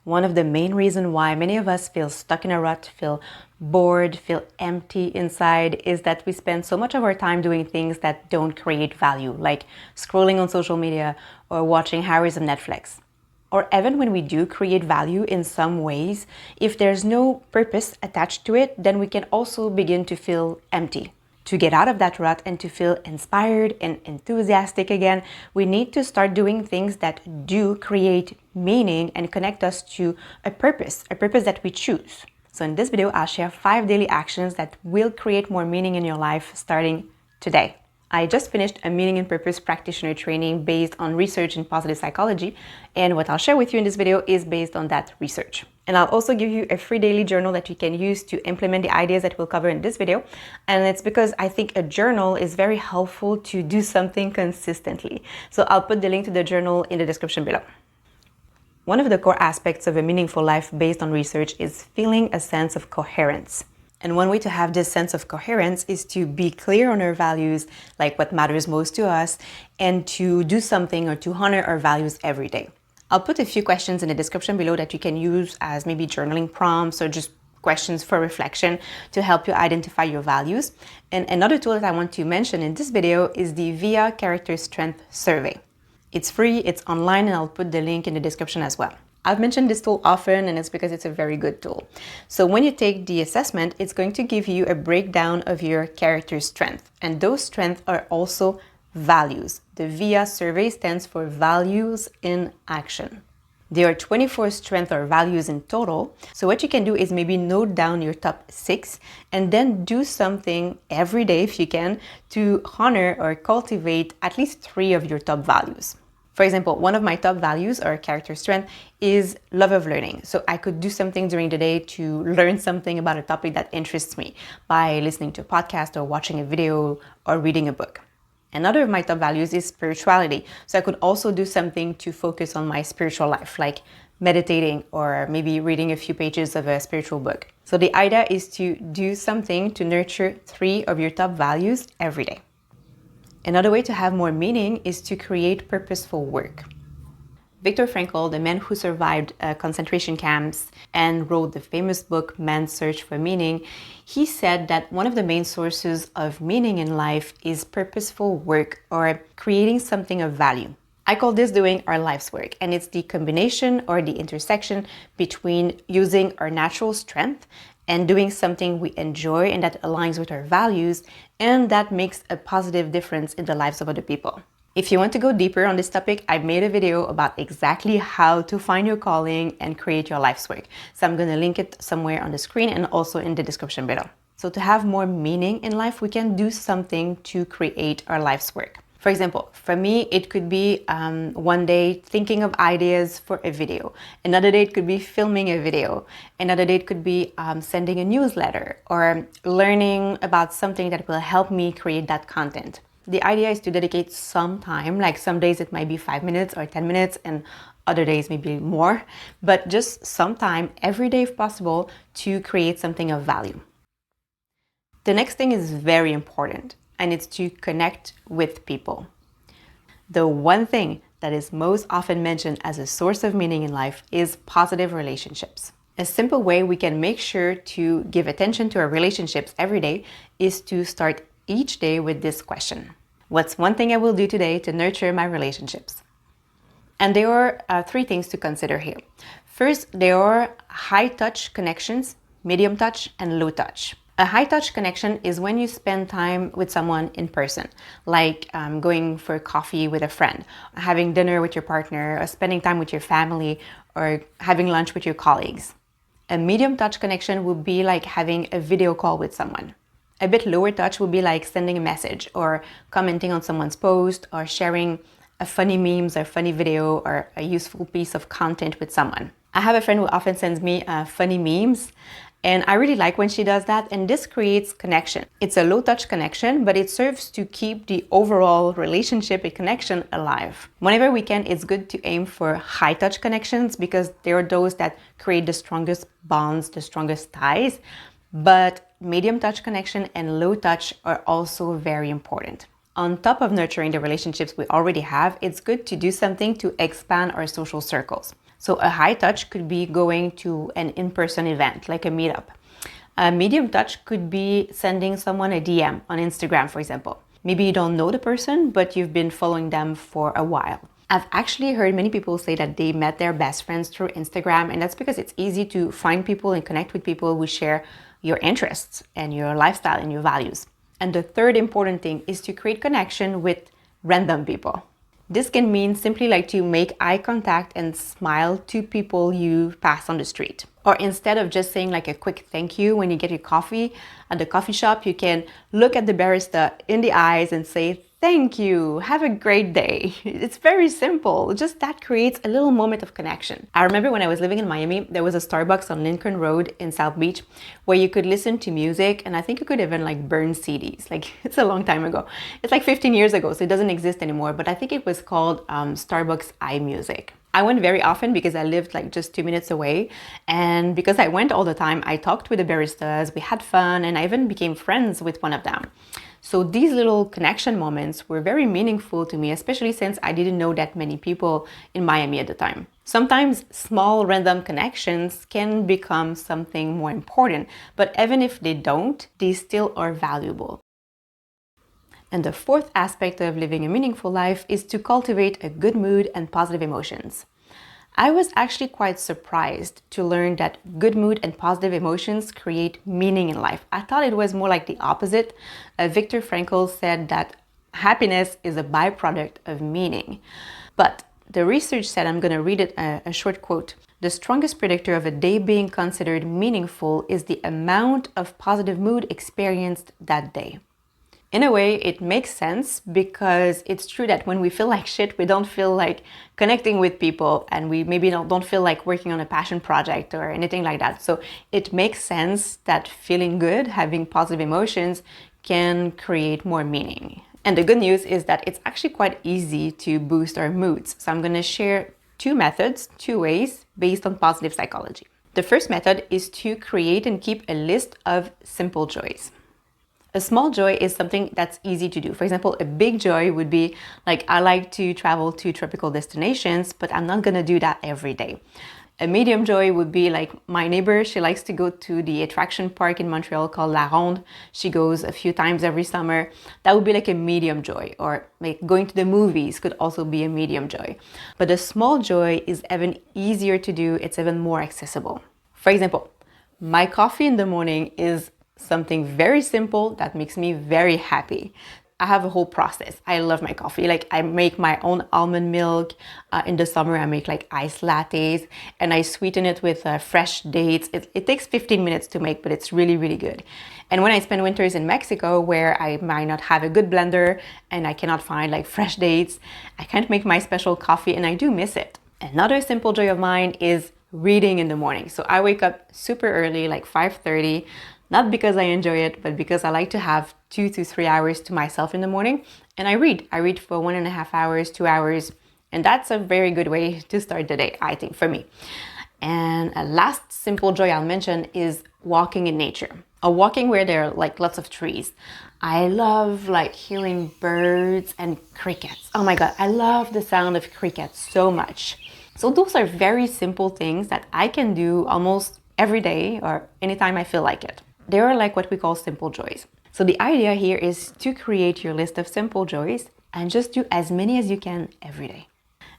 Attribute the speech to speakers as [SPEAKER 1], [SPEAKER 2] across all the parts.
[SPEAKER 1] One of the main reasons why many of us feel stuck in a rut, feel bored, feel empty inside is that we spend so much of our time doing things that don't create value, like scrolling on social media or watching hours of Netflix. Or even when we do create value in some ways, if there's no purpose attached to it, then we can also begin to feel empty. To get out of that rut and to feel inspired and enthusiastic again, we need to start doing things that do create meaning and connect us to a purpose that we choose. So in this video, I'll share 5 daily actions that will create more meaning in your life starting today. I just finished a meaning and purpose practitioner training based on research in positive psychology, and what I'll share with you in this video is based on that research. And I'll also give you a free daily journal that you can use to implement the ideas that we'll cover in this video. And it's because I think a journal is very helpful to do something consistently. So I'll put the link to the journal in the description below. One of the core aspects of a meaningful life based on research is feeling a sense of coherence. And one way to have this sense of coherence is to be clear on our values, like what matters most to us, and to do something or to honor our values every day. I'll put a few questions in the description below that you can use as maybe journaling prompts or just questions for reflection to help you identify your values. And another tool that I want to mention in this video is the VIA Character Strength Survey. It's free, it's online, and I'll put the link in the description as well. I've mentioned this tool often, and it's because it's a very good tool. So when you take the assessment, it's going to give you a breakdown of your character strength. And those strengths are also values. The VIA survey stands for Values in Action. There are 24 strengths or values in total. So what you can do is maybe note down your top 6 and then do something every day if you can to honor or cultivate at least 3 of your top values. For example, one of my top values or character strength is love of learning. So I could do something during the day to learn something about a topic that interests me by listening to a podcast or watching a video or reading a book. Another of my top values is spirituality. So I could also do something to focus on my spiritual life, like meditating or maybe reading a few pages of a spiritual book. So the idea is to do something to nurture 3 of your top values every day. Another way to have more meaning is to create purposeful work. Viktor Frankl, the man who survived concentration camps and wrote the famous book Man's Search for Meaning, he said that one of the main sources of meaning in life is purposeful work or creating something of value. I call this doing our life's work, and it's the combination or the intersection between using our natural strength and doing something we enjoy and that aligns with our values and that makes a positive difference in the lives of other people. If you want to go deeper on this topic, I made a video about exactly how to find your calling and create your life's work. So I'm going to link it somewhere on the screen and also in the description below. So to have more meaning in life, we can do something to create our life's work. For example, for me, it could be one day thinking of ideas for a video. Another day it could be filming a video. Another day it could be sending a newsletter or learning about something that will help me create that content. The idea is to dedicate some time, like some days it might be 5 minutes or 10 minutes and other days maybe more, but just some time every day if possible to create something of value. The next thing is very important, and it's to connect with people. The one thing that is most often mentioned as a source of meaning in life is positive relationships. A simple way we can make sure to give attention to our relationships every day is to start each day with this question. What's one thing I will do today to nurture my relationships? And there are 3 things to consider here. First, there are high-touch connections, medium touch, and low touch. A high-touch connection is when you spend time with someone in person, like going for coffee with a friend, having dinner with your partner, or spending time with your family, or having lunch with your colleagues. A medium touch connection would be like having a video call with someone. A bit lower touch would be like sending a message or commenting on someone's post or sharing a funny memes or funny video or a useful piece of content with someone. I have a friend who often sends me funny memes, and I really like when she does that, and this creates connection. It's a low-touch connection, but it serves to keep the overall relationship and connection alive. Whenever we can, it's good to aim for high-touch connections because they are those that create the strongest bonds, the strongest ties, but medium-touch connection and low-touch are also very important. On top of nurturing the relationships we already have, it's good to do something to expand our social circles. So a high touch could be going to an in-person event, like a meetup. A medium touch could be sending someone a DM on Instagram, for example. Maybe you don't know the person, but you've been following them for a while. I've actually heard many people say that they met their best friends through Instagram, and that's because it's easy to find people and connect with people who share your interests and your lifestyle and your values. And the third important thing is to create connection with random people. This can mean simply like to make eye contact and smile to people you pass on the street. Or instead of just saying like a quick thank you when you get your coffee at the coffee shop, you can look at the barista in the eyes and say, thank you, have a great day. It's very simple, just that creates a little moment of connection. I remember when I was living in Miami, there was a Starbucks on Lincoln Road in South Beach where you could listen to music, and I think you could even like burn CDs. Like, it's a long time ago. It's like 15 years ago, so it doesn't exist anymore, but I think it was called Starbucks iMusic. I went very often because I lived like just 2 minutes away, and because I went all the time, I talked with the baristas, we had fun, and I even became friends with one of them. So these little connection moments were very meaningful to me, especially since I didn't know that many people in Miami at the time. Sometimes small random connections can become something more important, but even if they don't, they still are valuable. And the fourth aspect of living a meaningful life is to cultivate a good mood and positive emotions. I was actually quite surprised to learn that good mood and positive emotions create meaning in life. I thought it was more like the opposite. Viktor Frankl said that happiness is a byproduct of meaning. But the research said, I'm going to read it, a short quote, the strongest predictor of a day being considered meaningful is the amount of positive mood experienced that day. In a way, it makes sense because it's true that when we feel like shit, we don't feel like connecting with people, and we maybe don't feel like working on a passion project or anything like that. So it makes sense that feeling good, having positive emotions, can create more meaning. And the good news is that it's actually quite easy to boost our moods. So I'm going to share two methods, two ways based on positive psychology. The first method is to create and keep a list of simple joys. A small joy is something that's easy to do. For example, a big joy would be like, I like to travel to tropical destinations, but I'm not gonna do that every day. A medium joy would be like my neighbor, she likes to go to the attraction park in Montreal called La Ronde. She goes a few times every summer. That would be like a medium joy. Or like going to the movies could also be a medium joy. But a small joy is even easier to do, it's even more accessible. For example, my coffee in the morning is something very simple that makes me very happy. I have a whole process. I love my coffee. Like, I make my own almond milk. In the summer, I make like iced lattes, and I sweeten it with fresh dates. It takes 15 minutes to make, but it's really, really good. And when I spend winters in Mexico, where I might not have a good blender and I cannot find like fresh dates, I can't make my special coffee, and I do miss it. Another simple joy of mine is reading in the morning. So I wake up super early, like 5:30, not because I enjoy it, but because I like to have 2 to 3 hours to myself in the morning. And I read. I read for 1.5 hours, 2 hours. And that's a very good way to start the day, I think, for me. And a last simple joy I'll mention is walking in nature. Or walking where there are like lots of trees. I love like hearing birds and crickets. Oh my God, I love the sound of crickets so much. So those are very simple things that I can do almost every day or anytime I feel like it. They are like what we call simple joys. So the idea here is to create your list of simple joys and just do as many as you can every day.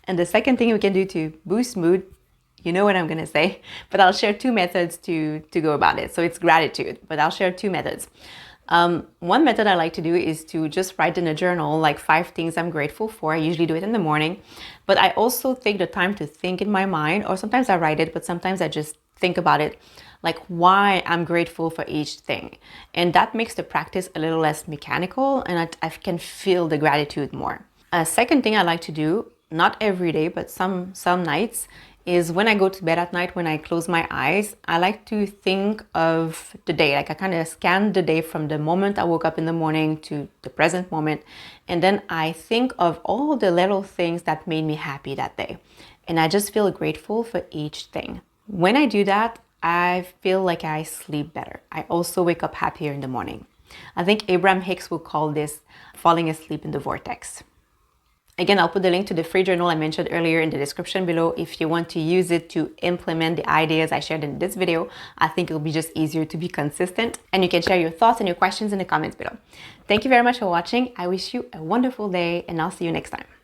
[SPEAKER 1] And the second thing we can do to boost mood, you know what I'm gonna say, but I'll share two methods to go about it. So it's gratitude, but I'll share two methods. One method I like to do is to just write in a journal like 5 things I'm grateful for. I usually do it in the morning, but I also take the time to think in my mind, or sometimes I write it, but sometimes I just think about it, like why I'm grateful for each thing. And that makes the practice a little less mechanical, and I can feel the gratitude more. A second thing I like to do, not every day, but some nights, is when I go to bed at night, when I close my eyes, I like to think of the day. Like, I kind of scan the day from the moment I woke up in the morning to the present moment. And then I think of all the little things that made me happy that day. And I just feel grateful for each thing. When I do that, I feel like I sleep better. I also wake up happier in the morning. I think Abraham Hicks would call this falling asleep in the vortex. Again, I'll put the link to the free journal I mentioned earlier in the description below if you want to use it to implement the ideas I shared in this video. I think it'll be just easier to be consistent, and you can share your thoughts and your questions in the comments below. Thank you very much for watching. I wish you a wonderful day, and I'll see you next time.